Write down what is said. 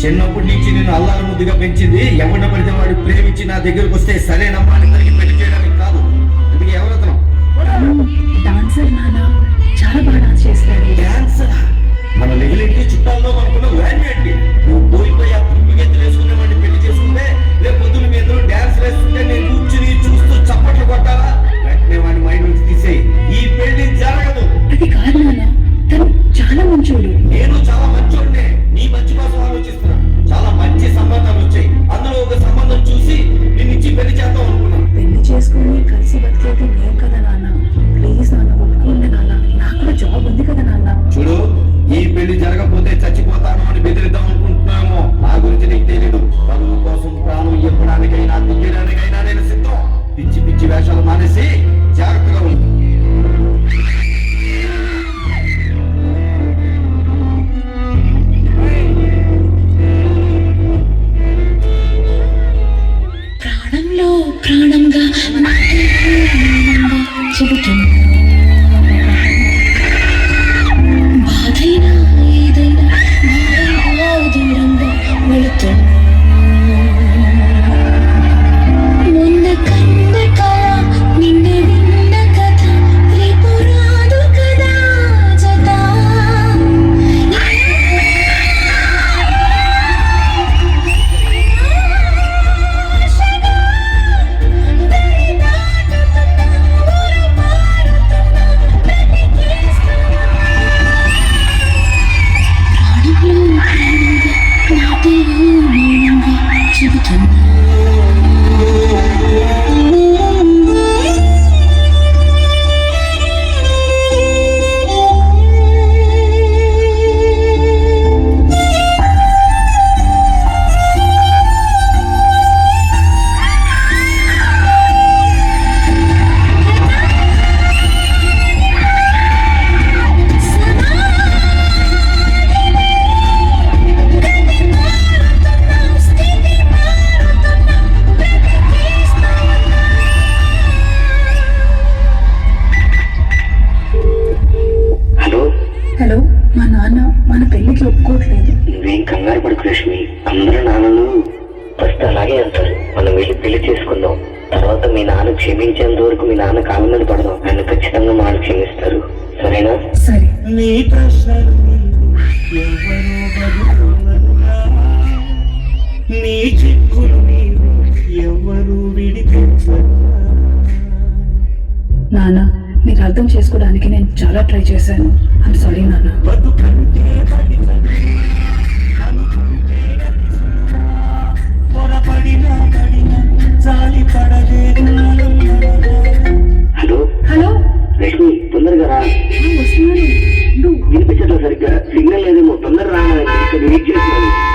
చిన్నప్పటి నుంచి నేను అల్లారు ముద్దుగా పెంచింది ఎవరిని పడితే వాడు ప్రేమించి నా దగ్గరకు వస్తే సరేనమ్మా అని తనకి పెళ్లి చేయడానికి కాదు. అందుకే ఎవరతను డాన్సర్ నాన్న, చాలా బాగా డాన్స్ చేస్తాడు. డాన్సర్? మన లెగిలింటి చుట్టాల్లో అనుకున్న వాల్యూ నువ్వు పోయిపోయి ఆ పువ్వుగెత్తులు వేసుకునే వాడిని పెళ్లి చేసుకుంటే రేపు పొద్దున మీ ఇద్దరు డాన్స్ వేస్తుంటే నేను కూర్చుని చూస్తూ చప్పట్లు కొట్టాలా? వెంటనే వాడిని మైండ్ నుంచి తీసేయి. ఈ పెళ్లి జరగదు. అది కాదు నాన్న, తను చాలా మంచోడు. నేను చాలా మంచోడ్నే. నీ మంచి కోసం ఆలోచిస్తున్నా. చాలా మంచి సంబంధాలు వచ్చాయి. అందులో ఒక సంబంధం చూసి నిన్నిచ్చి పెళ్లి చేద్దాం అనుకున్నా. పెళ్లి చేసుకుని కలిసి బతికేది నేను కదా నాన్న. ప్లీజ్ నాన్న, ఒప్పుకోండి నాన్న. నాకు కూడా జాబ్ ఉంది కదా నాన్న. చూడు, ఈ పెళ్లి జరగకపోతే చచ్చిపోతాను అని బెదిరిద్దాం అనుకుంటున్నామో నా గురించి నీకు తెలీదు. పరువు కోసం ప్రాణం ఇవ్వడానికైనా తీయడానికైనా నేను సిద్ధం. పిచ్చి పిచ్చి వేషాలు మానేసి జాగ్రత్తగా ఉంది. ప్రాణంలో ప్రాణంగా చెబుతున్నా, బాధైనా ఏదైనా దూరంగా వెళుతున్నా. మొన్న కన్న కళ నిన్న విన్న కథ రేపు రాదు కదా జత. హలో, మా నాన్న మన పెళ్లికి ఒప్పుకోవట్లేదు. నువ్వేం కంగారు పడుకు లక్ష్మి. అందరూ నాన్నను ఫస్ట్ అలాగే అంటారు. మనం వెళ్ళి పెళ్లి చేసుకుందాం. తర్వాత మీ నాన్న క్షమించేంత వరకు మీ నాన్న కాళ్ళ మీద పడదాం. ఆయన ఖచ్చితంగా వాళ్ళు క్షమిస్తారు. సరేనా? సరే. నీ ప్రశ్నలు నీ చిక్కులు నీవు ఎవరు విడిపించరు. నాన్న, మీరు అర్థం చేసుకోవడానికి నేను చాలా ట్రై చేశాను. ఐమ్ సారీ నాన్న. బతుకంటే పొరపడినా పడినా జాలి పడదే. హలో హలో లక్ష్మి, తొందరగా రా. వస్తున్నాను. వినిపించట్లేదు సరిగ్గా. సిగ్నల్ లేదేమో. తొందరగా రా. ఇక్కడ వెయిట్ చేస్తున్నాను.